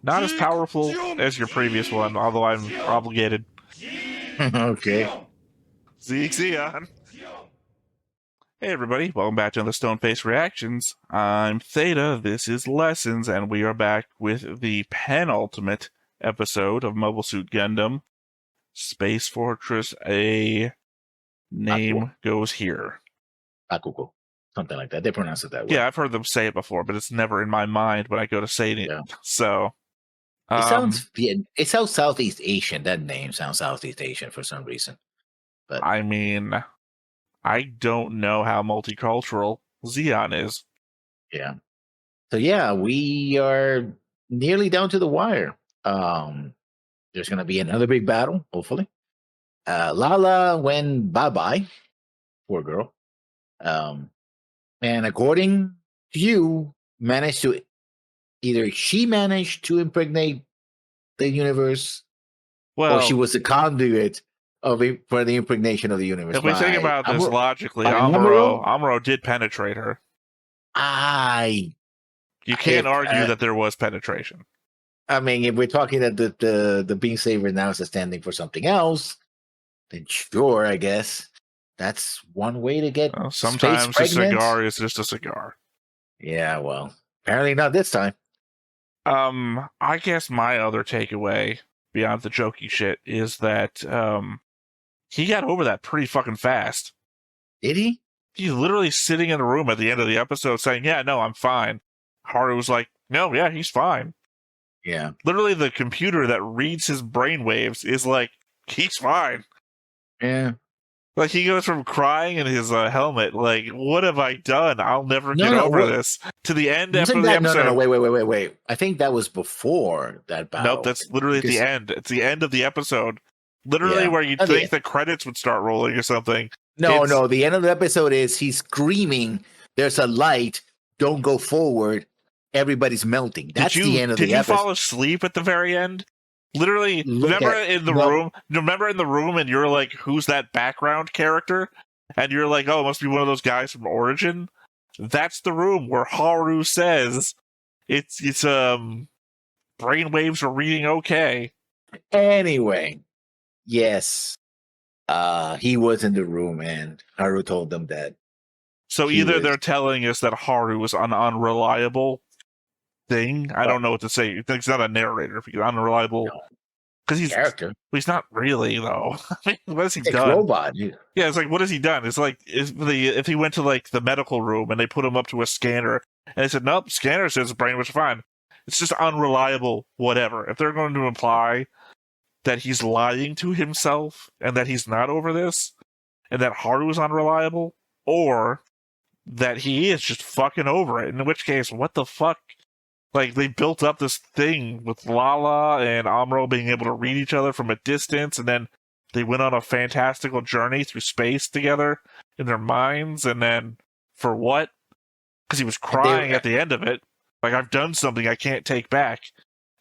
Not as powerful as your previous one, although I'm obligated. Okay. Zeon. Hey everybody, welcome back to the Stoneface Reactions. I'm Theta, this is Lessons, and we are back with the penultimate episode of Mobile Suit Gundam. Space Fortress, a name goes here. Akuko. Something like that. They pronounce it that way. Yeah, I've heard them say it before, but it's never in my mind when I go to say it. Yeah. So, It sounds Southeast Asian. That name sounds Southeast Asian for some reason. But I mean, I don't know how multicultural Zeon is. yeah. So yeah, we are nearly down to the wire. There's gonna be another big battle, hopefully. Lala went bye-bye. Poor girl. And according to you, she managed to impregnate the universe, Well, or she was the conduit for the impregnation of the universe. If we think about this logically, Amuro? Amuro did penetrate her. You can't argue that there was penetration. I mean, if we're talking that the Beam Saber now is standing for something else, then sure, I guess that's one way to get. Sometimes a cigar is just a cigar. Yeah, well, apparently not this time. I guess my other takeaway beyond the jokey shit is that he got over that pretty fucking fast. Did he? He's literally sitting in the room at the end of the episode saying, "Yeah, no, I'm fine." Haru was like, "No, yeah, he's fine." Yeah. Literally, the computer that reads his brainwaves is like, "He's fine." Yeah. Like, he goes from crying in his helmet, like, what have I done? I'll never get over this, to the end after the episode. No, wait. I think that was before that battle. Nope, that's literally at the end. It's the end of the episode. Literally where you'd think the credits would start rolling or something. No, the end of the episode is he's screaming, "There's a light, don't go forward, everybody's melting." That's the end of the episode. Did you fall asleep at the very end? Literally, remember in the room and you're like, who's that background character? And you're like, oh, it must be one of those guys from Origin. That's the room where Haru says it's brainwaves are reading okay. Anyway, yes. He was in the room and Haru told them that. So either they're telling us that Haru was an unreliable thing. I don't know what to say. He's not a narrator. He's unreliable because he's character. He's not really though. I mean, what has he done? Robot. Yeah, it's like, what has he done? It's like if he went to like the medical room and they put him up to a scanner and they said, nope, scanner says his brain was fine. It's just unreliable. Whatever. If they're going to imply that he's lying to himself and that he's not over this, and that Haru is unreliable, or that he is just fucking over it, in which case, what the fuck? Like, they built up this thing with Lala and Amuro being able to read each other from a distance, and then they went on a fantastical journey through space together in their minds, and then, for what? Because he was crying at the end of it. Like, I've done something I can't take back.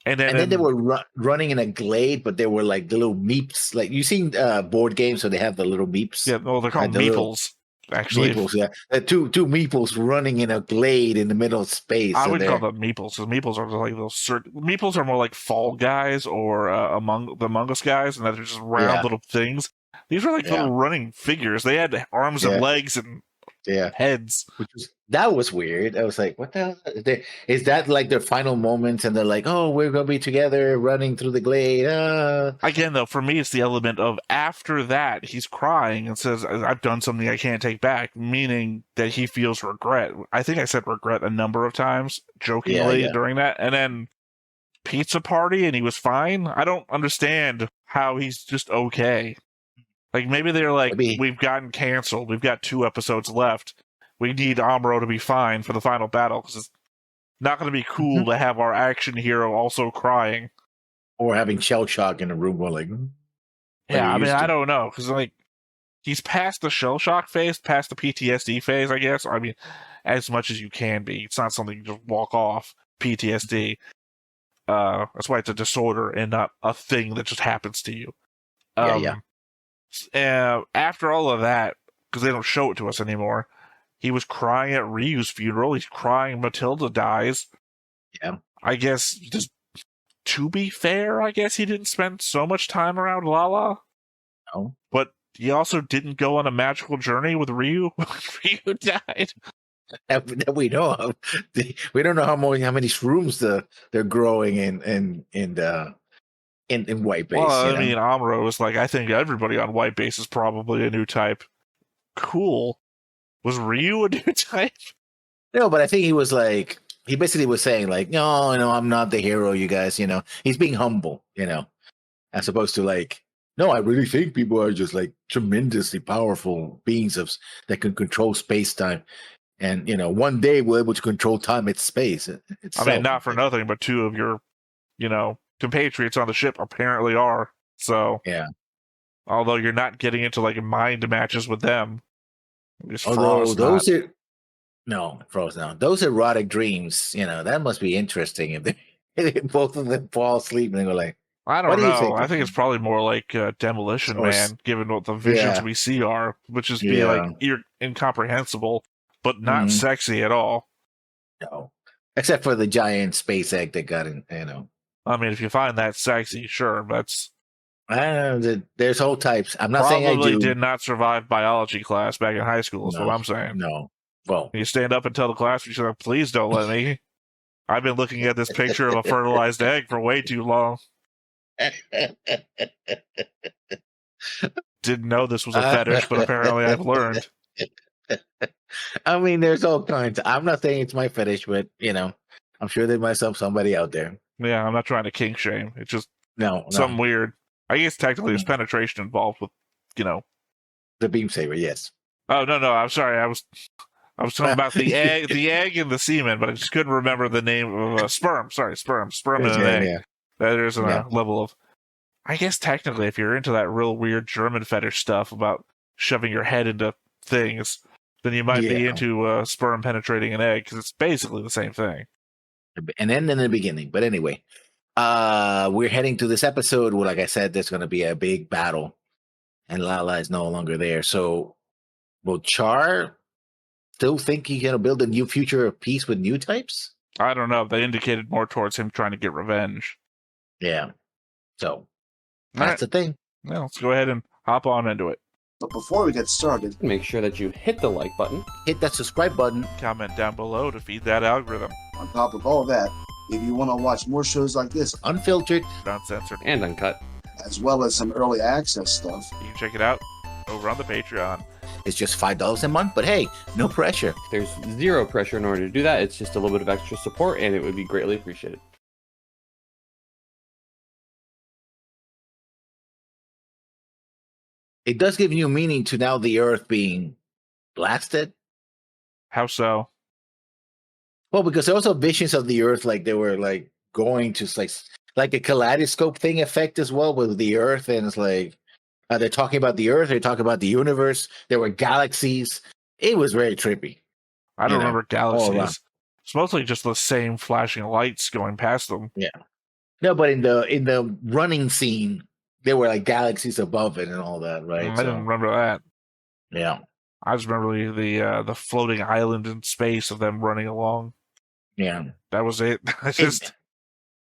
And then they were running in a glade, but they were like the little meeps. Like, you've seen board games, so they have the little meeps. Yeah, well, they're called meeples. Actually, meeples, yeah. Two meeples running in a glade in the middle of space. I would call them meeples, because meeples are like those. Meeples are more like Fall Guys or Among Us guys, and they're just round little things. These were like little running figures. They had arms and legs and heads. That was weird. I was like, what the hell? Is that like their final moments and they're like, oh, we're going to be together running through the glade? Again, though, for me, it's the element of after that, he's crying and says, I've done something I can't take back, meaning that he feels regret. I think I said regret a number of times, jokingly, during that. And then pizza party and he was fine. I don't understand how he's just okay. Like, maybe they're like, we've gotten canceled. We've got 2 episodes left. We need Amuro to be fine for the final battle, because it's not going to be cool to have our action hero also crying. Or having shell shock in the room going like... Yeah, I mean, I don't know, because like, he's past the shell shock phase, past the PTSD phase, I guess. I mean, as much as you can be. It's not something you just walk off, PTSD. That's why it's a disorder and not a thing that just happens to you. After all of that, because they don't show it to us anymore, he was crying at Ryu's funeral. He's crying Matilda dies. Yeah. I guess just to be fair, I guess he didn't spend so much time around Lala. No. But he also didn't go on a magical journey with Ryu when Ryu died. That we know of. We don't know how many shrooms they're growing in White Base. Well, I you know? mean, Amuro was like, I think everybody on White Base is probably a new type. Cool. Was Ryu a new type? No, but I think he was like, he basically was saying like, no, I'm not the hero, you guys. He's being humble, as opposed to like, no, I really think people are just like tremendously powerful beings that can control space time. And, one day we're able to control time and space. I mean, not for nothing, but two of your, compatriots on the ship apparently are. So, yeah. Although you're not getting into like mind matches with them. Although those are Frost now. Those erotic dreams, that must be interesting if both of them fall asleep and they go like, I don't know. I think it's probably more like Demolition Man, given what the visions we see are, which is be like incomprehensible, but not sexy at all. No, except for the giant space egg that got in. I mean, if you find that sexy, sure, that's. I don't know. There's whole types. I'm not saying I do. Probably did not survive biology class back in high school. Is what I'm saying. No. Well, you stand up and tell the class, you say, "Please don't let me." I've been looking at this picture of a fertilized egg for way too long. Didn't know this was a fetish, but apparently I've learned. I mean, there's all kinds. I'm not saying it's my fetish, but I'm sure there might be somebody out there. Yeah, I'm not trying to kink shame. It's just something weird. I guess technically there's penetration involved with, the beam saber. Yes. Oh no, I'm sorry. I was talking about the egg and the semen, but I just couldn't remember the name of sperm. Sorry, sperm and an egg. Yeah. There's a level of. I guess technically, if you're into that real weird German fetish stuff about shoving your head into things, then you might be into sperm penetrating an egg because it's basically the same thing. And then in the beginning, but anyway, we're heading to this episode where, like I said, there's going to be a big battle, and Lala is no longer there. So, will Char still think he's going to build a new future of peace with new types? I don't know. They indicated more towards him trying to get revenge. Yeah. So, that's the thing. Well, let's go ahead and hop on into it. But before we get started, make sure that you hit the like button, hit that subscribe button, comment down below to feed that algorithm. On top of all that, if you want to watch more shows like this, unfiltered, uncensored, and uncut, as well as some early access stuff, you can check it out over on the Patreon. It's just $5 a month, but hey, no pressure. There's zero pressure in order to do that. It's just a little bit of extra support, and it would be greatly appreciated. It does give you meaning to now the Earth being blasted. How so? Well, because there are also visions of the Earth, like they were like going to like a kaleidoscope thing effect as well with the Earth, and it's like they're talking about the Earth, they're talking about the universe. There were galaxies. It was very trippy. I don't remember galaxies. It's mostly just the same flashing lights going past them. Yeah. No, but in the running scene, there were like galaxies above it and all that, right? I didn't remember that. Yeah. I just remember the floating island in space of them running along. Yeah. That was it.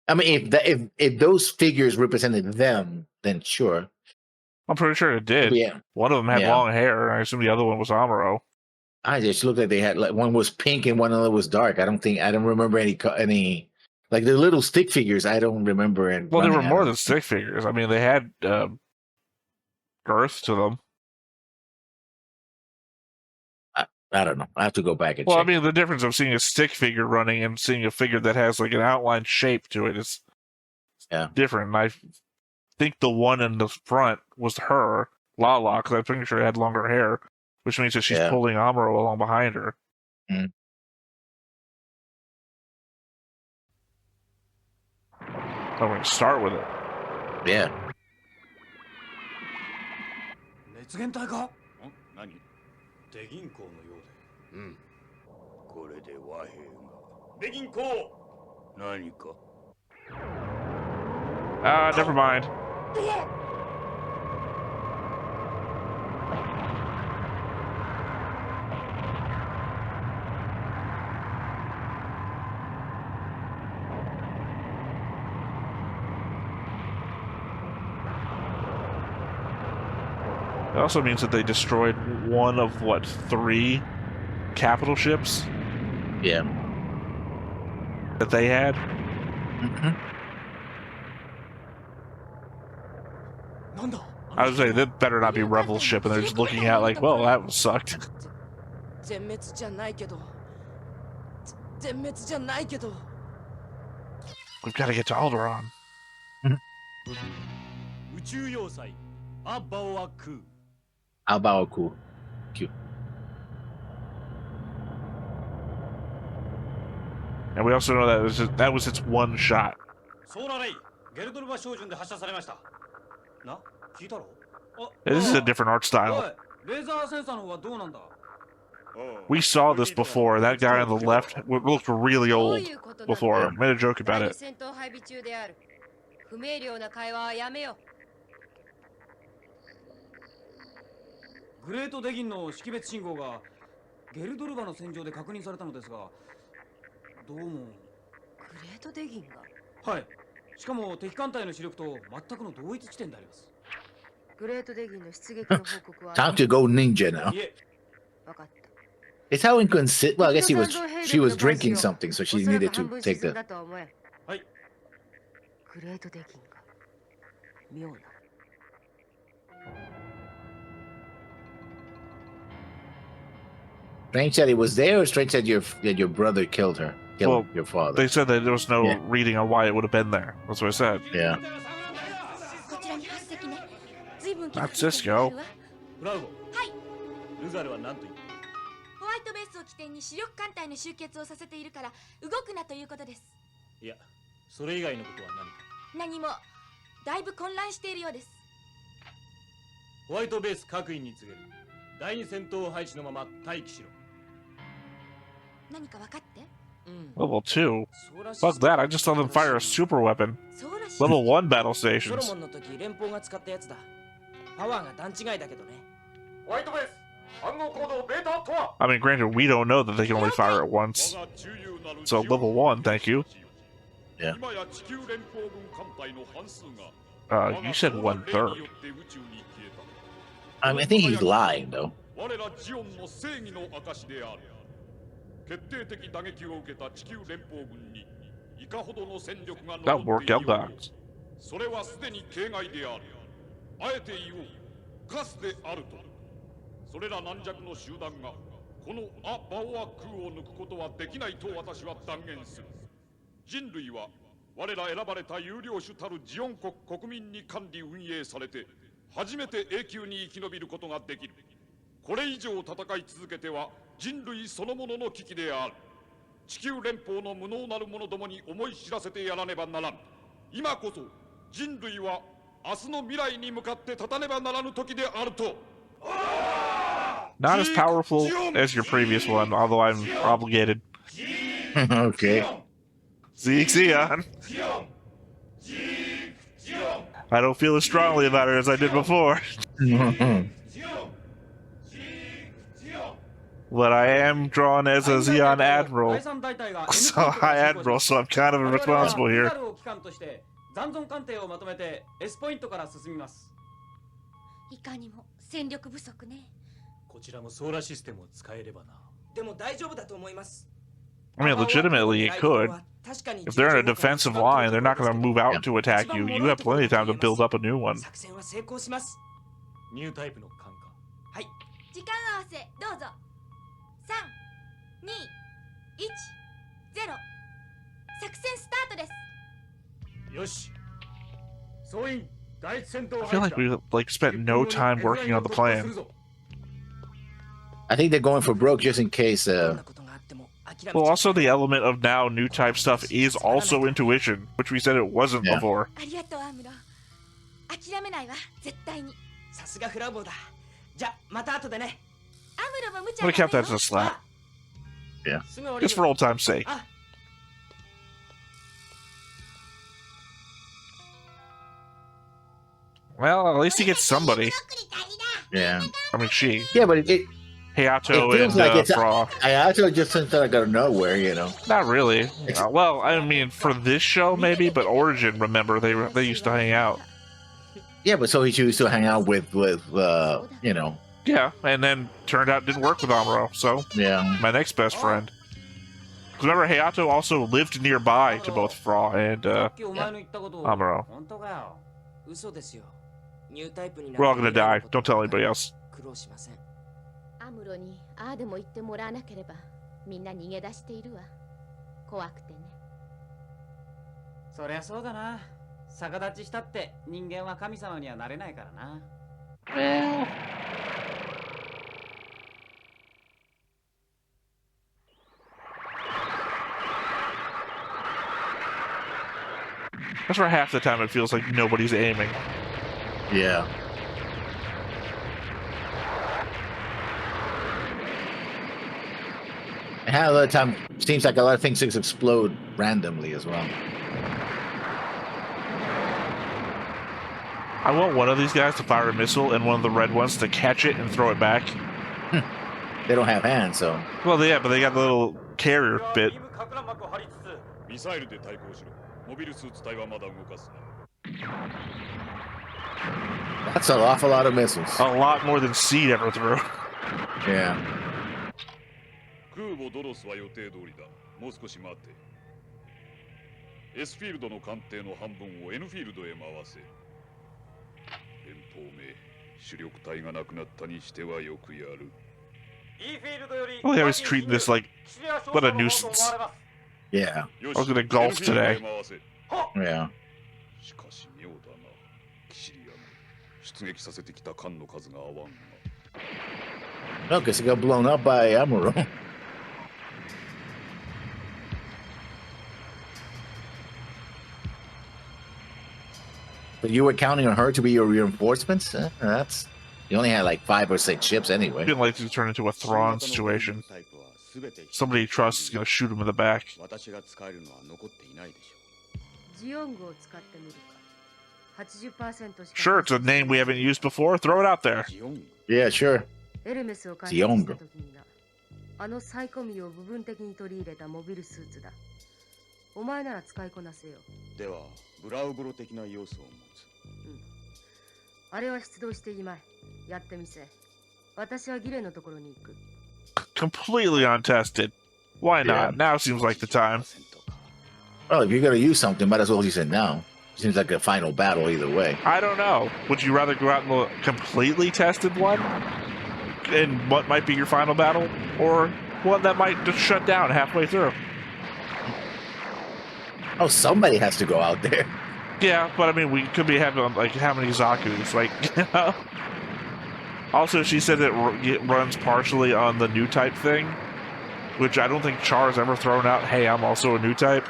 If those figures represented them, then sure. I'm pretty sure it did. Yeah. One of them had long hair. I assume the other one was Amuro. I just looked like they had one was pink and one of them was dark. I don't remember any like the little stick figures. I don't remember. Well, they were more than stick figures. I mean, they had girth to them. I don't know. I have to go back and check. I mean, the difference of seeing a stick figure running and seeing a figure that has like an outline shape to it is different. And I think the one in the front was her, Lala, because I'm pretty sure it had longer hair, which means that she's pulling Amuro along behind her. Mm. So we're going to start with it. Yeah. 熱源体か？何？出銀行のようで。うん。これで和平が。出銀行。何か？ Never mind. It also means that they destroyed one of, what, 3 capital ships Yeah. that they had? Mhm. I would say that better not be Rebel ship, and they're just looking at like, well, that sucked. 全滅じゃないけど全滅じゃないけど We've got to get to Alderaan. 宇宙要塞アバオア空 Abaoku. Q. And we also know that was its one shot. ソーラレイゲルドルバ照準で発射されましたな聞いたろ This is a different art お style. いレーザーセンサーの方はどうなんだ We saw this before. That guy on the left looked really old before. I made a joke about it. 戦闘配備中である不明瞭な会話はやめよグレートデギンの識別信号がゲルドルバの戦場で確認されたのですがどうもグレートデギンがはいしかも敵艦隊の主力と全くの同一地点でありますグレートデギンの出撃の報告は Time to go ninja now. いえ分かった It's how inconsistent. Well, I guess she was drinking something, so she needed to take the. はいグレートデギンが妙な Strange said it was there, or Strange said your brother killed her, killed your father. They said that there was no Yeah. reading on why it would have been there. That's what I said. Yeah. こちらに8隻ね随分 Not Cisco. フラウゴはいルザルは何と言ったホワイトベースを起点に主力艦隊の集結をさせているから動くなということですいやそれ以外のことは何か何もだいぶ混乱しているようですホワイトベース各員に告げる第二戦闘配置のまま待機しろ何か分かって Level 2? Fuck that, I just saw them fire a super weapon. Level 1 battle ソロ stations. モンの時連邦が使ったやつだパワーが段違いだけどねホワイトベース暗号コードベータとは I mean, granted, we don't know that they can only fire it once. So, level 1, thank you. Yeah. You said 1/3. I think he's lying though. 我らジオンの正義の証である決定的打撃を受けた地球連邦軍にいかほどの戦力が That 残って worked いよ out, う Doc. それはすでに形骸であるあえて言おうカスであるとそれら軟弱の集団がこのア・バオア空を抜くことはできないと私は断言する人類は我ら選ばれた有料種たるジオン国国民に管理運営されて初めて永久に生き延びることができるこれ以上戦い続けては人類そのものの危機である地球連邦の無能なる者どもに思い知らせてやらねばならん今こそ人類は明日の未来に向かって立たねばならぬ時であると Not as powerful as your previous one, although I'm obligated. Okay. Xeon. I don't feel as strongly about it as I did before. But I am drawn as a Xeon Admiral. So High Admiral, so I'm kind of responsible here. 残存艦艇をまとめて S ポイントから進みますいかにも戦力不足ねこちらもソーラシステムを使えればなでも大丈夫だと思います I mean, legitimately, it could. If they're in a defensive line, they're not going to move out to attack you. You have plenty of time to build up a new one. 作戦は成功しますニュータイプの艦かはい時間合わせどうぞ3、2、1、0作戦スタートですよし総員第一戦闘 I feel like we spent no time working on the plan. I think they're going for broke just in case. どんなことがあっても諦めちゃ Well, also the element of now new type stuff is also intuition, which we said it wasn't Yeah. before. ありがとうアムロ諦めないわ絶対にさすがフラボーだじゃまた後でねアムロも無 I'm 茶 gonna count that as a slap, すぐ降りる just for old time's sake. あ Well, at least he gets somebody. Yeah. I mean, she, Yeah, but it Hayato, feels and like it's. Fra. I actually just sent that out of nowhere, you know. Not really. Well, I mean, for this show maybe, but Origin, remember they used to hang out. Yeah, but so he chose to hang out with you know. Yeah, and then turned out it didn't work with Amuro, so Yeah. my next best friend. 'Cause remember, Hayato also lived nearby to both Fra and さっきお前の言ったことアムロ本当かよ。嘘ですよ。ニュータイプにな we're all gonna die. Don't tell anybody else. 苦労しません。アムロにああでも言ってもらわなければみんな逃げ出しているわ。怖くてね。そりゃそうだな。逆立ちしたって人間は神様にはなれないからな。That's for half the time it feels like nobody's aiming. Yeah. And half of the time, seems like a lot of things just explode randomly as well. I want one of these guys to fire a missile and one of the red ones to catch it and throw it back. They don't have hands, so. Well, yeah, but they got the little carrier bit. ミサイルで対抗しろ。モビルスーツ隊はまだ動かすな。 That's an awful lot of missiles. A lot more than Seed ever threw. Yeah. 空母ドロスは予定通りだ。もう少し待って。S フィールドの艦艇の半分を N フィールドへ回せ。連邦名、主力隊がなくなったにしてはよくやる。 Well, I was treating this like, what a nuisance. Yeah. I was gonna golf today. Yeah. しかし妙だな。キシリアム、出撃させてきた艦の数が合わんが。 No, because it got blown up by Amuro. But you were counting on her to be your reinforcements? That's you only had like 5 or 6 ships anyway. Didn't like to turn into a Thrawn situation. Somebody he trusts is gonna shoot him in the back. 私が使えるのは残っていないでしょう。ジオングを使ってみるか。80% しか。 Sure, it's a name we haven't used before. Throw it out there. ジオング Yeah, sure. エルメスを開発した時にな。あのサイコミを部分的に取り入れたモビルスーツだ。お前なら使いこなせよ。ではブラウブロ的な要素を持つ。あれは出動していまい。やってみせ。私はギレのところに行く。 Completely untested. Why not? Now seems like the time. Well, if you're gonna use something, might as well use it now. Seems like a final battle either way. I don't know. Would you rather go out in the completely tested one? And what might be your final battle? Or one that might just shut down halfway through? Oh, somebody has to go out there. Yeah, but I mean, we could be having, like, how many Zaku's? Like, you know? Also, she said it runs partially on the new type thing, which I don't think Char's ever thrown out, hey, I'm also a new type.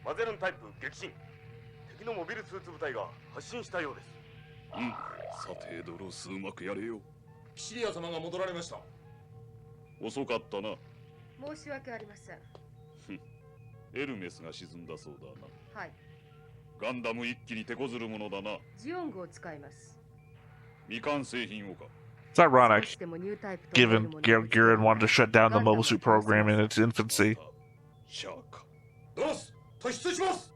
マゼルンタイプ撃沈。敵のモビルスーツ部隊が発進したようです。うん。さて、ドロスうまくやれよ。キシリア様が戻られました。遅かったな。申し訳ありません。エルメスが沈んだそうだな。はい。ガンダム一機に手こずるものだな。ジオングを使います。未完成品をか。 It's ironic, given Garen wanted to shut down the mobile suit program in its infancy. シャーか。ドロス、突出します。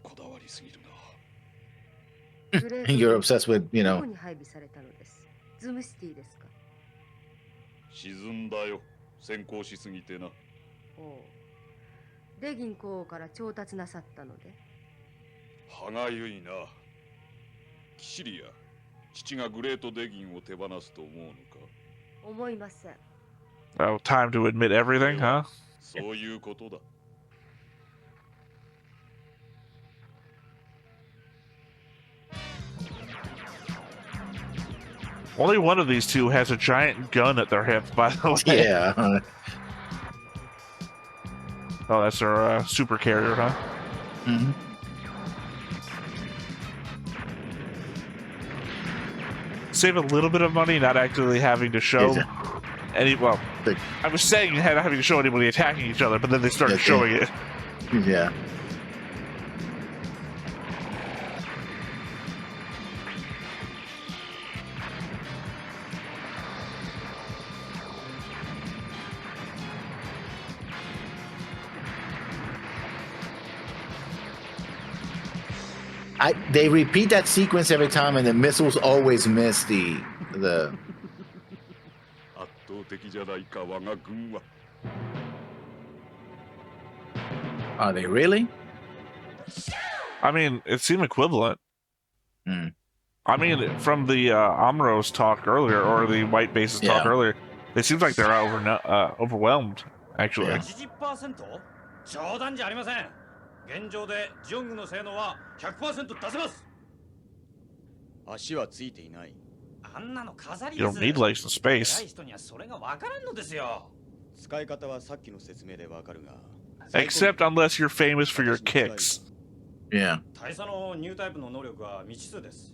こだわりすぎるな。And you're obsessed with, you know. どこに配備されたのです。ズムシティですか。沈んだよ。先行しすぎてな。おう。デギン公王から調達なさったので。歯がゆいな。キシリア、父がグレートデギンを手放すと思うのか。思いません。 Oh, time to admit everything, huh? そういうことだ。Only one of these two has a giant gun at their hip, by the way. Yeah. Oh, that's their super carrier, huh? Mm-hmm. Save a little bit of money not actually having to show any. Well, I was saying not having to show anybody attacking each other, but then they started showing it. Yeah. They repeat that sequence every time, and the missiles always miss the. 圧倒的じゃないか我が軍は。 Are they really? I mean, it seemed equivalent. Hmm. I mean, from the Amros talk earlier, or the White Bases talk Yeah. earlier, it seems like they're overwhelmed, actually. 80%? 冗談じゃありません。現状でジオングの性能は 100% 出せます。足はついていない。あんなの飾り You です。 don't need legs in 偉い space. 人にはそれがわからんのですよ。使い方はさっきの説明でわかるが。 Except unless you're famous for your kicks. Yeah. 大佐のニュータイプの能力は未知数です。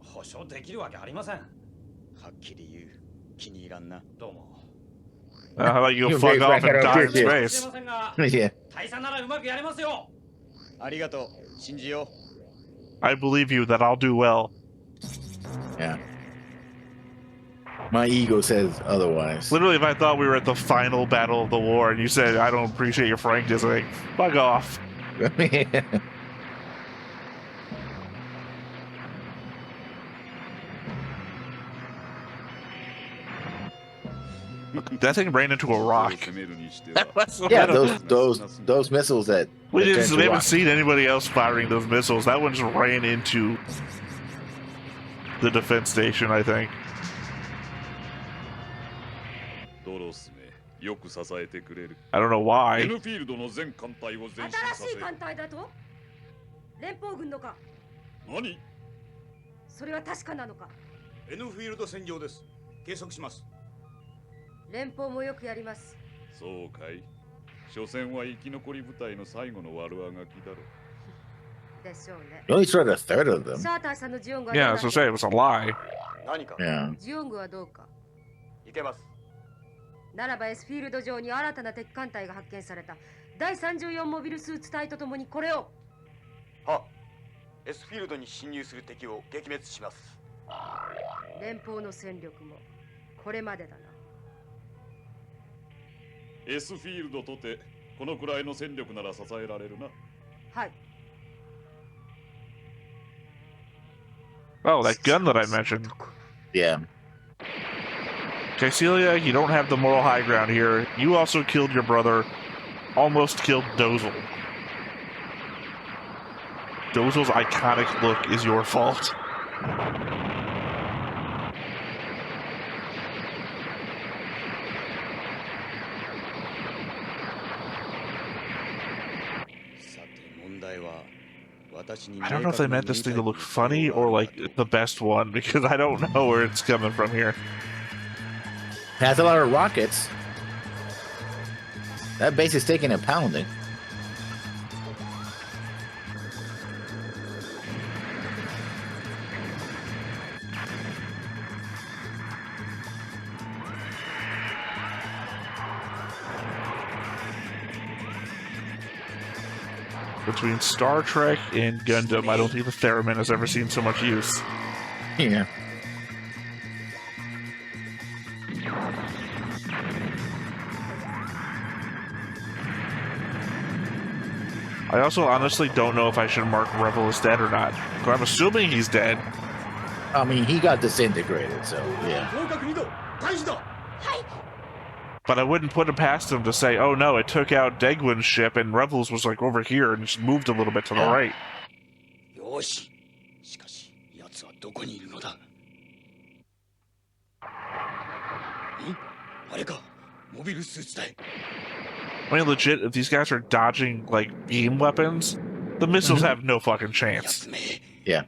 保証できるわけありません。はっきり言う。気に入らんな。どうも。How about you You're fuck very off and right, die in yeah. すい space? ませんが、 Yeah. 大佐ならうまくやれますよ。ありがとう。信じよ I believe you that I'll do well. Yeah. My ego says otherwise. Literally, if I thought we were at the final battle of the war and you said, I don't appreciate your frankness, I'm like, fuck off. That thing ran into a う。 rock. 攻めるにしては That was Yeah, metal. those missiles that. We that turn to haven't rock. seen anybody else firing those missiles. That one just ran into the defense station, I think. ドロスめ、よく支えてくれる。 I don't know why. エヌフィールドの全艦隊を前進させ。新しい艦隊だと連邦軍のか何？それは確かなのかエヌフィールド戦場です。計測します。連邦もよくやります。そうかい。所詮は生き残り部隊の最後の悪あがきだろ。でしょうね。 You only tried a third of them. シャーターさんのジオングは Yeah, どう I was だ gonna say it was a lie. 何か Yeah. ジオングはどうかいけます。ならば S フィールド上に新たな敵艦隊が発見された第34モビルスーツ隊とともにこれをは S フィールドに侵入する敵を撃滅します。連邦の戦力もこれまでだな。 S フィールドとてこのくらいの戦力なら支えられるな。はい。 Oh, that gun that I mentioned. Yeah. Okay, Celia, you don't have the moral high ground here. You also killed your brother. Almost killed Dozel. Dozel's iconic look is your fault. さて問題は私に I don't know if they meant this thing to look funny or like the best one because I don't know where it's coming from here. Has a lot of rockets. That base is taking a pounding. Between Star Trek and Gundam, I don't think the Theremin has ever seen so much use. Yeah. I also honestly don't know if I should mark Rebel as dead or not. But I'm assuming he's dead. I mean, he got disintegrated, so yeah. 合格2度開始だ。 But I wouldn't put it past him to say, oh no, it took out Degwin's ship and Rebels was like over here and just moved a little bit to the right. よし。しかし奴はどこにいるのだ。ん？あれか。モビルスーツ隊。 I mean, legit, if these guys are dodging, like, beam weapons, the missiles have no fucking chance. 奴め。 Yeah.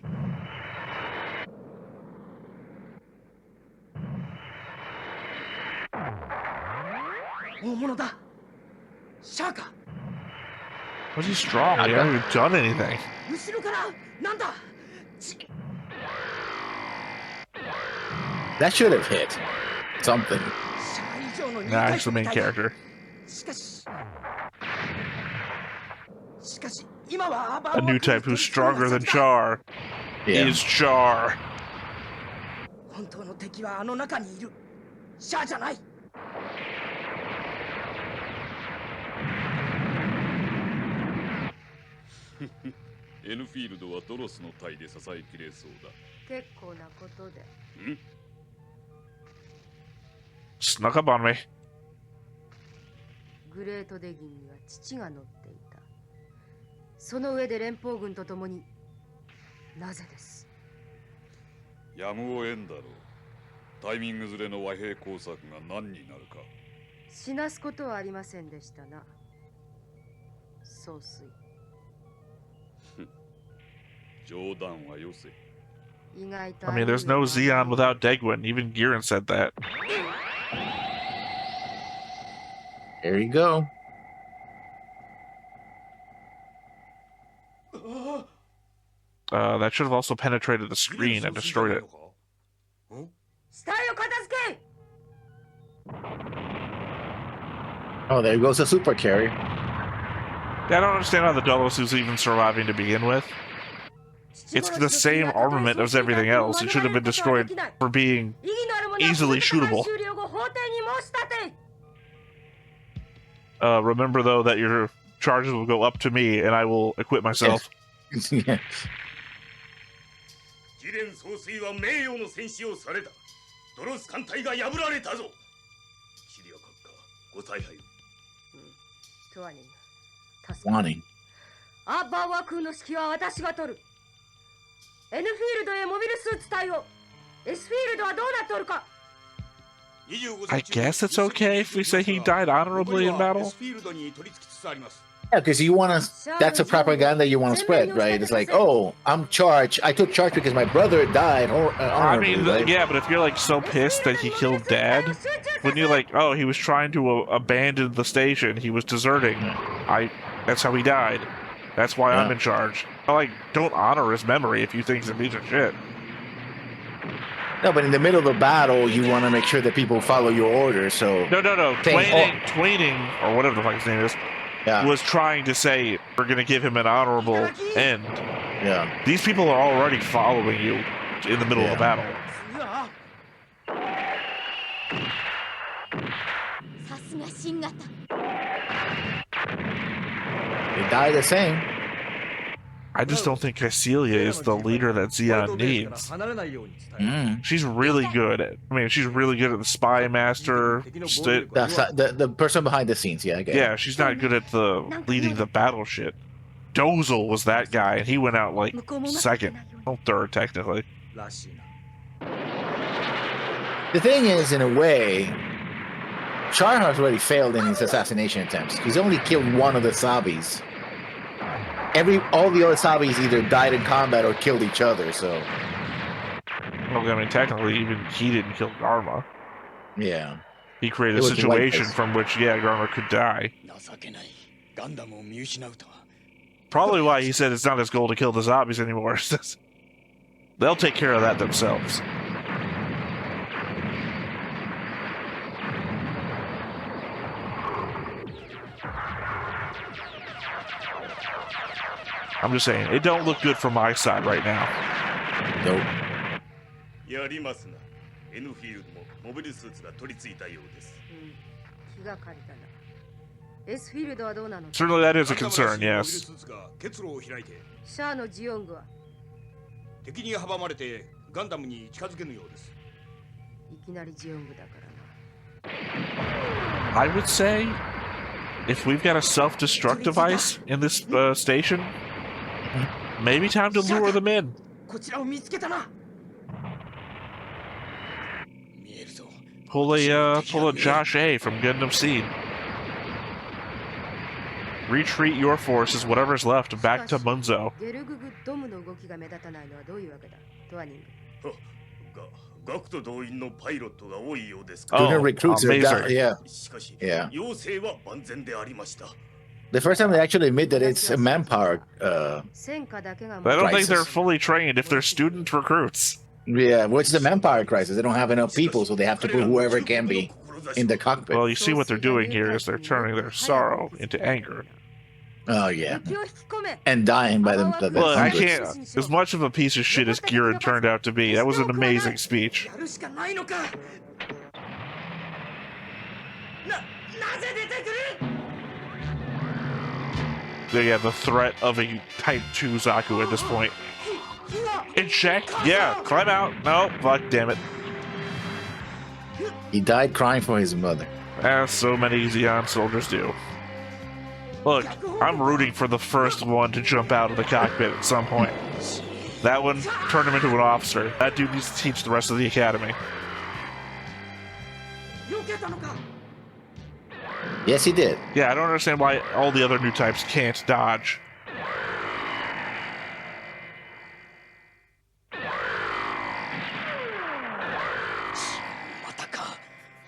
大物だ。シャーか。 Was he strong? He hasn't even done anything. 後ろからなんだ。 That should have hit something. シャー以上の Nah, he's the main character. しかし今は A new type who's stronger than Char Yeah. is Char. 本当の敵はあの中にいる。シャーじゃない。N フィールドはドロスの隊で支えきれそうだ。結構なことで。ん Snuck up on me. グレートデギンには父が乗っていた。その上で連邦軍と共に、なぜです。やむを得んだろう。タイミングずれの和平工作が何になるか。死なすことはありませんでしたな。総帥。冗談はよせ。意外と I mean, there's no Zeon without Degwin. Even Giran said that. There you go. That should have also penetrated the screen and destroyed it. 死体を片付け。 Oh, there goes the super carrier. Yeah, I don't understand how the Dolos is even surviving to begin with. It's the same armament as everything else. It should have been destroyed for being easily shootable. Remember, though, that your charges will go up to me, and I will equip myself. Yeah. ギレン総帥は名誉の戦死をされた。ドロス艦隊が破られたぞ。シリア閣下、ご采配を。トワニン。 Wanting. アッバーワ空の指揮は私が取る。N フィールドへモビルスーツ隊を。S フィールドはどうなっておるか。 I guess it's okay if we say he died honorably in battle. Yeah, because you want to. That's a propaganda you want to spread, right? It's like, oh, I'm charged. I took charge because my brother died. I mean, right? yeah, but if you're like so pissed that he killed Dad, when you're like, oh, he was trying to abandon the station, he was deserting. That's how he died. That's why I'm in charge. Like, don't honor his memory if you think he's a piece of shit. No, but in the middle of the battle, you want to make sure that people follow your orders. So no. Twaining, or whatever the fuck his name is, was trying to say we're going to give him an honorable end. Yeah. These people are already following you in the middle of a battle. They die the same. I just don't think Cassilia is the leader that Zeon needs. She's really good at. I mean, she's really good at the spy master. That's the person behind the scenes. Yeah, I get yeah, she's not good at the leading the battle shit. Dozel was that guy, and he went out like second, well, third technically. The thing is, in a way, Charhar's already failed in his assassination attempts. He's only killed one of the Sabis. All the other Sabis either died in combat or killed each other, so... Well, I mean, technically, even he didn't kill Garma. Yeah. He created a situation from which, Garma could die. Probably why he said it's not his goal to kill the zombies anymore. They'll take care of that themselves. I'm just saying, it don't look good from my side right now. Nope. やりますな。N フィールドもモビルスーツが取り付いたようです。気がかりだな。S フィールドはどうなの？ Certainly that is a concern, yes. 結露を開いて。シャアのジオングは敵に阻まれてガンダムに近づけぬようです。いきなりジオングだからな。 I would say, if we've got a self-destruct device in this station, maybe time to lure them in. こちらを見つけたな。 Pull a Josh A from Gundam Seed. Retreat your forces, whatever's left, back to Munzo. ゲルググドムの動きが目立たないのはどういうわけだ？トワニング。学徒動員のパイロットが多いようです。Oh, recruits are down. amazing. Yeah. 要請は万全でありました。 The first time they actually admit that it's a manpower. But I don't think they're fully trained if they're student recruits. Yeah, what's the manpower crisis? They don't have enough people, so they have to put whoever can be in the cockpit. Well, you see what they're doing here is they're turning their sorrow into anger. Oh, yeah. And dying by the Look, I hundreds. can't. As much of a piece of shit as Giran turned out to be, that was an amazing speech. the threat of a Type 2 Zaku at this point. In check? Yeah, climb out. No, fuck, damn it. He died crying for his mother. As so many Zeon soldiers do. Look, I'm rooting for the first one to jump out of the cockpit at some point. That one turned him into an officer. That dude needs to teach the rest of the academy. Yes, he did. Yeah, I don't understand why all the other new types can't dodge.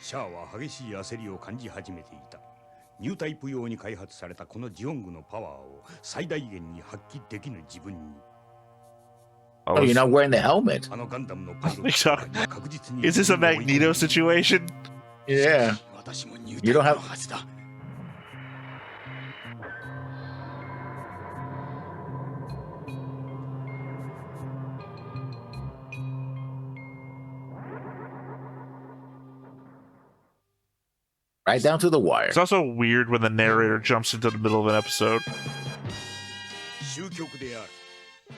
シャアは激しい焦りを感じ始めていた。ニュータイプ用に開発されたこのジオングのパワーを最大限に発揮できぬ自分に。Oh, you're not wearing the helmet. あのガンダムのパイロットが確実に。Is this a Magneto situation? Yeah. 私もニュータイプのはずだ。Right down to the wire. It's also weird when the narrator jumps into the middle of an episode. 終局である。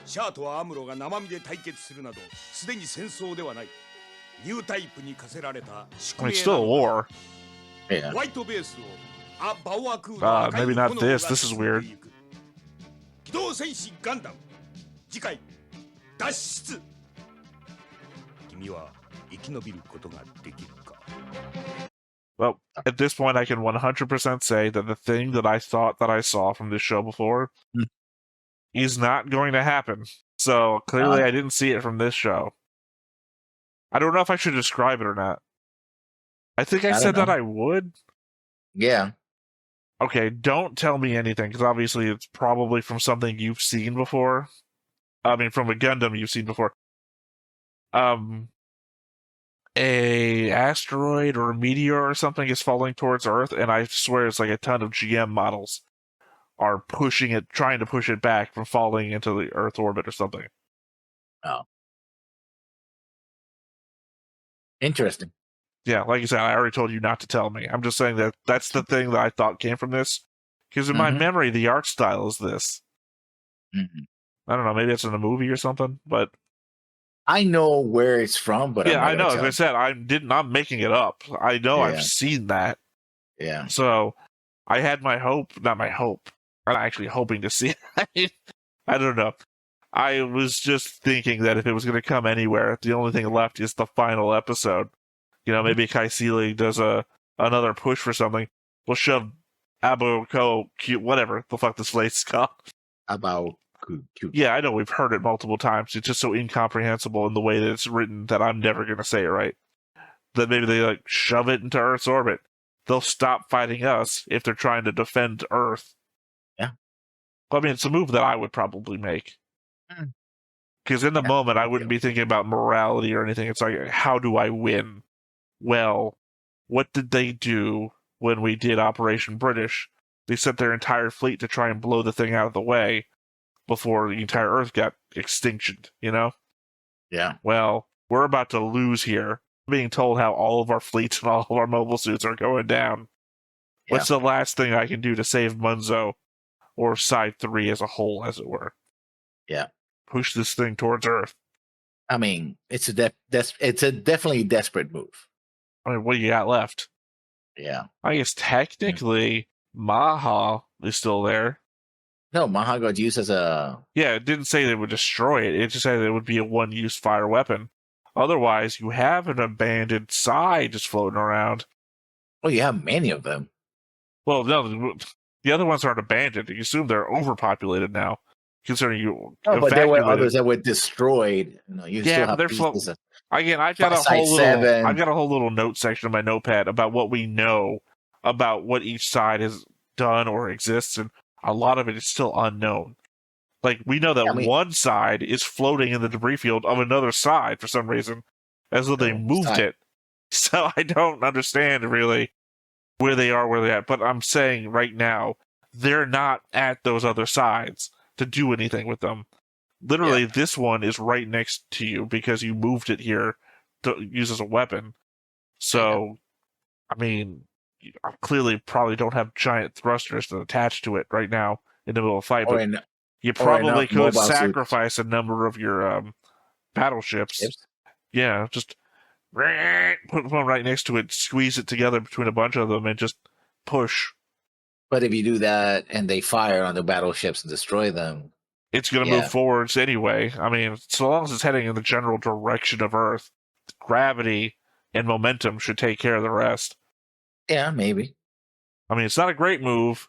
シャアとアムロが生身で対決するなど、すでに戦争ではない。ニュータイプに課せられた宿命。It's still a war. Yeah. ホワイトベースをバオア空の赤い maybe 炎 not が this. This is weird. 機動戦士ガンダム。次回脱出。君は生き延びることができるか。Well, at this point, I can 100% say that the thing that I thought that I saw from this show before is not going to happen. So clearly, I didn't see it from this show. I don't know if I should describe it or not. I think I said that I would. Yeah. Okay, don't tell me anything, because obviously it's probably from something you've seen before. I mean, from a Gundam you've seen before. A asteroid or a meteor or something is falling towards Earth, and I swear it's like a ton of GM models are pushing it, trying to push it back from falling into the Earth orbit or something. Oh. Interesting. Yeah, like you said, I already told you not to tell me. I'm just saying that that's the thing that I thought came from this. Because in my memory, the art style is this. I don't know, maybe it's in a movie or something, but... I know where it's from, but yeah, I know. As I said, I'm making it up. I know I've seen that. Yeah. So I had my hope, not my hope. I'm actually hoping to see it. I don't know. I was just thinking that if it was going to come anywhere, the only thing left is the final episode. You know, maybe Kai Sealy does another push for something. We'll shove Aboko, whatever the fuck this place is called. Yeah, I know we've heard it multiple times. It's just so incomprehensible in the way that it's written that I'm never going to say it right. That maybe they like shove it into Earth's orbit. They'll stop fighting us if they're trying to defend Earth. Yeah. Well, I mean, it's a move that I would probably make. Because in the moment, I wouldn't be thinking about morality or anything. It's like, how do I win? Well, what did they do when we did Operation British? They sent their entire fleet to try and blow the thing out of the way before the entire Earth got extinctioned, you know? Yeah. Well, we're about to lose here. Being told how all of our fleets and all of our mobile suits are going down. Yeah. What's the last thing I can do to save Munzo? Or Side 3 as a whole, as it were? Yeah. Push this thing towards Earth. I mean, it's a definitely desperate move. I mean, what do you got left? Yeah. I guess technically, Maha is still there. No, Maha got used as a... Yeah, it didn't say they would destroy it. It just said it would be a one-use fire weapon. Otherwise, you have an abandoned Psy just floating around. Well, you have many of them. Well, no, the other ones aren't abandoned. You assume they're overpopulated now, considering you. Oh, but there were others that were destroyed. You know, you still have they're pieces. Again, I've got a whole little note section in my notepad about what we know about what each side has done or exists, and a lot of it is still unknown. Like, we know that one side is floating in the debris field of another side for some reason, as though they moved it. So I don't understand, really, where they are, where they're at. But I'm saying right now, they're not at those other sides to do anything with them. Literally, this one is right next to you because you moved it here to use as a weapon. So, I mean, I clearly probably don't have giant thrusters to attach to it right now in the middle of a fight. Or But in you or probably could mobile suits. sacrifice a number of your battleships. Ships? Yeah, just put one right next to it, squeeze it together between a bunch of them, and just push. But if you do that and they fire on the battleships and destroy them, It's going to Yeah. move forwards anyway. I mean, so long as it's heading in the general direction of Earth, gravity and momentum should take care of the rest. yeah, maybe. I mean, it's not a great move.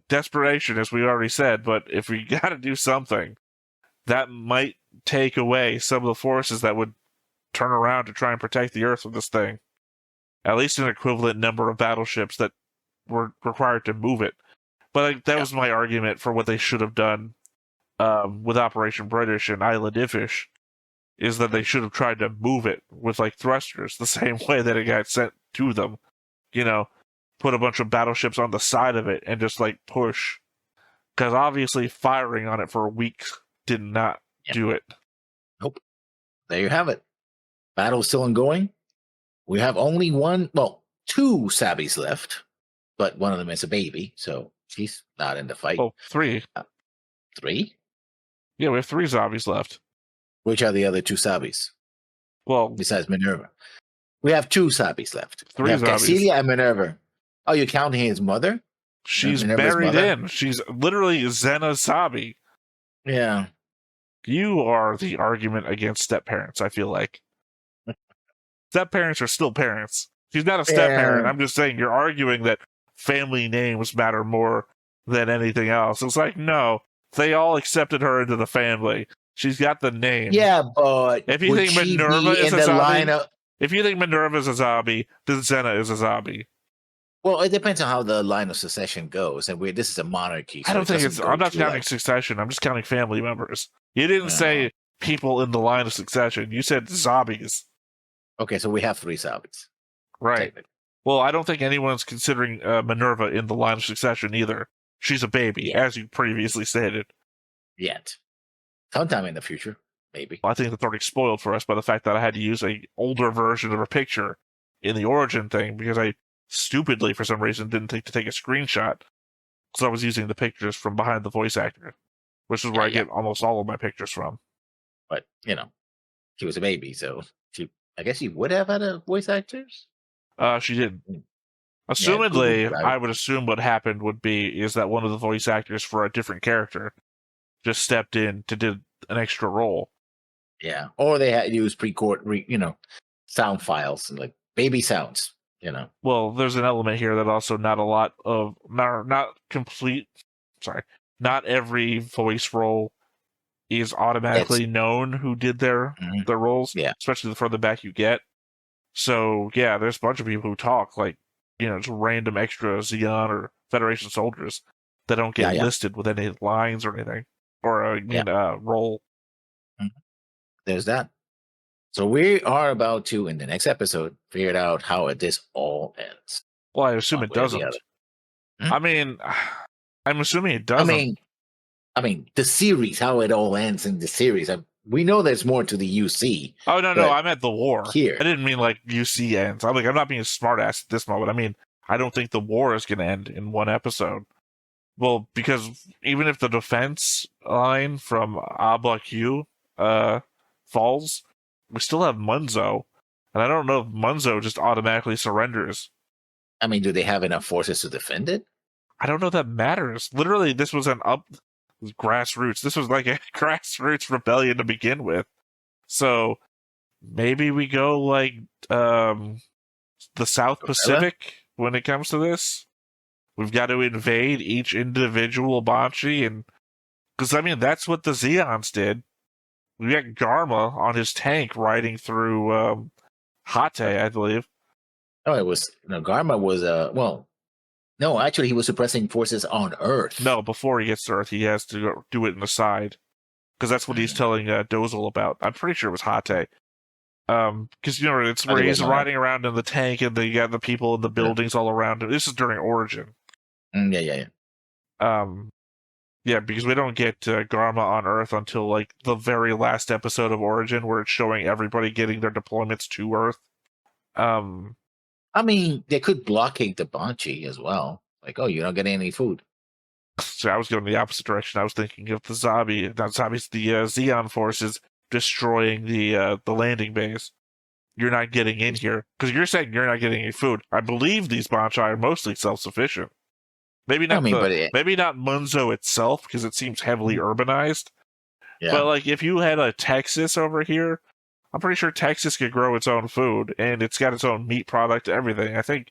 Desperation, as we already said, but if we got to do something, that might take away some of the forces that would turn around to try and protect the Earth with this thing. At least an equivalent number of battleships that were required to move it. But that was my argument for what they should have done with Operation British and Island Ifish, is that they should have tried to move it with like thrusters the same way that it got sent to them. You know, put a bunch of battleships on the side of it and just like push. Because obviously firing on it for a week did not do it. There you have it. Battle's still ongoing. We have only two Sabbies left, but one of them is a baby, so she's not in the fight. Oh, 3. 3? Yeah, we have 3 zombies left. Which are the other 2 Sabbies Well, besides Minerva? We have 2 Sabbies left. 3 we have zombies. Cassilia and Minerva. Oh, you're counting his mother? She's Minerva's buried mother? in. She's literally Zena Sabi. Yeah. You are the argument against step parents, I feel like. Step parents are still parents. She's not a step parent. I'm just saying you're arguing that family names matter more than anything else. It's like, no, they all accepted her into the family. She's got the name. Yeah, but If you would think she Minerva be is in a the zombie, lineup? if you think Minerva is a zombie, then Zena is a zombie. Well, it depends on how the line of succession goes, and this is a monarchy. I don't so it think doesn't it's. go I'm not to, counting like- succession. I'm just counting family members. You didn't Yeah. say people in the line of succession. You said zombies. Okay, so we have 3 Sabbies. Right. technically. Well, I don't think anyone's considering Minerva in the line of succession either. She's a baby, Yeah. as you previously stated. Yet. Sometime in the future, maybe. I think that's already spoiled for us by the fact that I had to use a older version of her picture in the origin thing because I stupidly, for some reason, didn't think to take a screenshot because I was using the pictures from behind the voice actor, which is where I get almost all of my pictures from. But, she was a baby, so I guess she would have had a voice actors? She didn't. Yeah, Assumedly, Google, right? I would assume what happened would be is that one of the voice actors for a different character just stepped in to do an extra role. Yeah. Or they had used sound files and like baby sounds, Well, there's an element here that also not every voice role is automatically known who did their roles, Yeah. especially the further back you get. So, yeah, there's a bunch of people who talk like, just random extra Xeon or Federation soldiers that don't get listed with any lines or anything, or a role. There's that. So we are about to, in the next episode, figure out how this all ends. Well, I assume it One way or the doesn't. other. I mean, I'm assuming it doesn't. I mean, the series, how it all ends in the series. We know there's more to the UC. Oh, no, I meant the war. Here. I didn't mean like UC ends. I'm not being a smartass at this moment. I mean, I don't think the war is going to end in one episode. Well, because even if the defense line from Abla Q falls, we still have Munzo. And I don't know if Munzo just automatically surrenders. I mean, do they have enough forces to defend it? I don't know if that matters. Literally, this was grassroots. This was like a grassroots rebellion to begin with. So maybe we go like the South Pacific when it comes to this. We've got to invade each individual Banshee, and because that's what the Zeons did. We got Garma on his tank riding through Hate, I believe. Oh, it was Garma was no, actually he was suppressing forces on Earth. No, before he gets to Earth, he has to go do it in the side. Because that's what he's telling Dozel about. I'm pretty sure it was Hate. Because, it's where he's riding around in the tank and you got the people in the buildings all around him. This is during Origin. Yeah. Yeah, because we don't get Garma on Earth until, like, the very last episode of Origin where it's showing everybody getting their deployments to Earth. I mean, they could blockade the Banshee as well. Like, oh, you're not getting any food. So I was going the opposite direction. I was thinking of the Zeon forces destroying the landing base. You're not getting in here because you're saying you're not getting any food. I believe these Banshai are mostly self-sufficient. Maybe not. Maybe not Munzo itself because it seems heavily urbanized. Yeah. But like, if you had a Texas over here, I'm pretty sure Texas could grow its own food and it's got its own meat product, everything. I think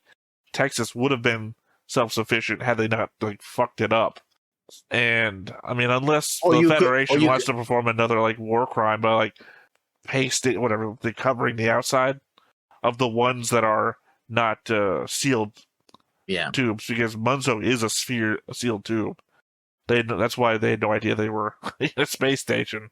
Texas would have been self-sufficient had they not like fucked it up. And I mean, unless the Federation wants to perform another like war crime by like pasting whatever, the covering the outside of the ones that are not sealed tubes, because Munzo is a sealed tube. That's why they had no idea they were in a space station.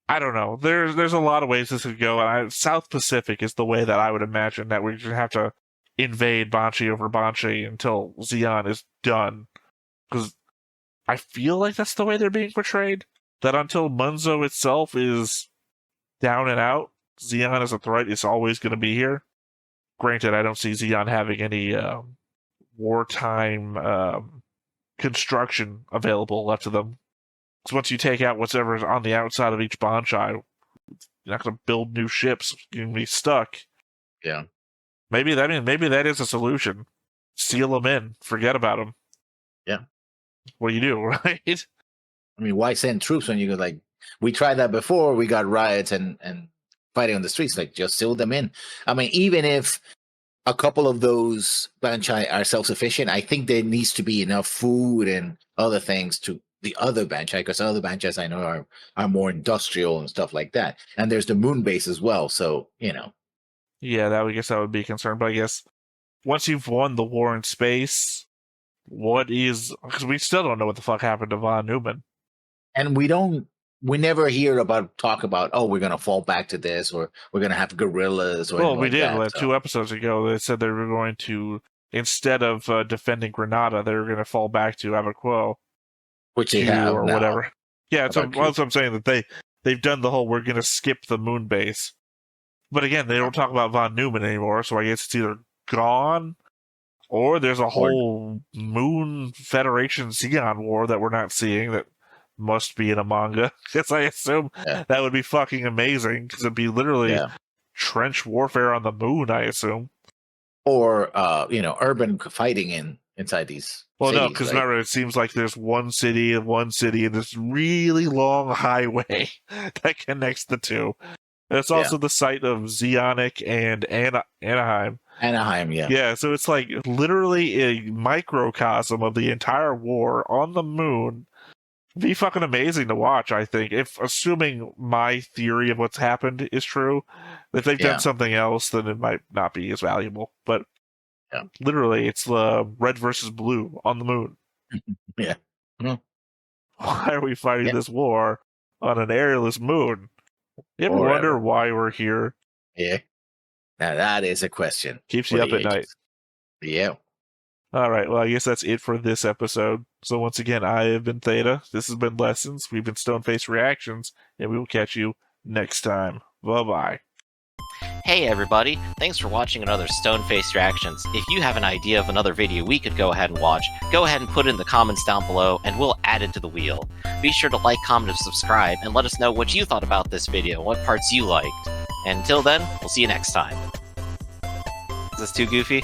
I don't know. There's a lot of ways this could go, and South Pacific is the way that I would imagine that we just have to invade Banshee over Banshee until Zeon is done. Because I feel like that's the way they're being portrayed. That until Munzo itself is down and out, Zeon as a threat is always going to be here. Granted, I don't see Zeon having any wartime construction available left to them. Because once you take out whatever's on the outside of each Banshai, you're not going to build new ships. You're going to be stuck. Yeah. Maybe that is a solution. Seal them in. Forget about them. Yeah. What do you do, right? I mean, why send troops when you go like, we tried that before, we got riots and fighting on the streets, like just seal them in. I mean, even if a couple of those Banshai are self-sufficient, I think there needs to be enough food and other things to the other Banshai, because other Banshais I know are more industrial and stuff like that. And there's the moon base as well, so, you know. Yeah, I guess that would be a concern, but I guess once you've won the war in space, because we still don't know what the fuck happened to Von Neumann. And we never hear talk about, oh, we're going to fall back to this, or we're going to have guerrillas. Or we did. That, 2 episodes ago, they said they were going to, instead of defending Granada, they were going to fall back to Abaquo. Which they have or now. whatever. Yeah, that's what I'm saying, that they've done the whole, we're going to skip the moon base. But again, they don't talk about Von Neumann anymore, so I guess it's either gone, or there's a whole Moon Federation Zeon war that we're not seeing that must be in a manga. Because I assume that would be fucking amazing, because it'd be literally trench warfare on the moon, I assume. Or, urban fighting inside these cities, no, because remember, it seems like there's one city and this really long highway that connects the two. And it's also the site of Zeonic and Anaheim. Yeah, so it's like literally a microcosm of the entire war on the moon. It'd be fucking amazing to watch, I think, if assuming my theory of what's happened is true. If they've done something else, then it might not be as valuable. But literally, it's red versus blue on the moon. Yeah. Mm-hmm. Why are we fighting this war on an airless moon? You ever wonder why we're here? Yeah. Now that is a question. Keeps you up at night. Yeah. All right. Well, I guess that's it for this episode. So once again, I have been Theta. This has been Lessons. We've been Stoneface Reactions, and we will catch you next time. Bye-bye. Hey everybody, thanks for watching another Stoneface Reactions. If you have an idea of another video we could go ahead and watch, go ahead and put it in the comments down below and we'll add it to the wheel. Be sure to like, comment, and subscribe, and let us know what you thought about this video and what parts you liked. And until then, we'll see you next time. Is this too goofy?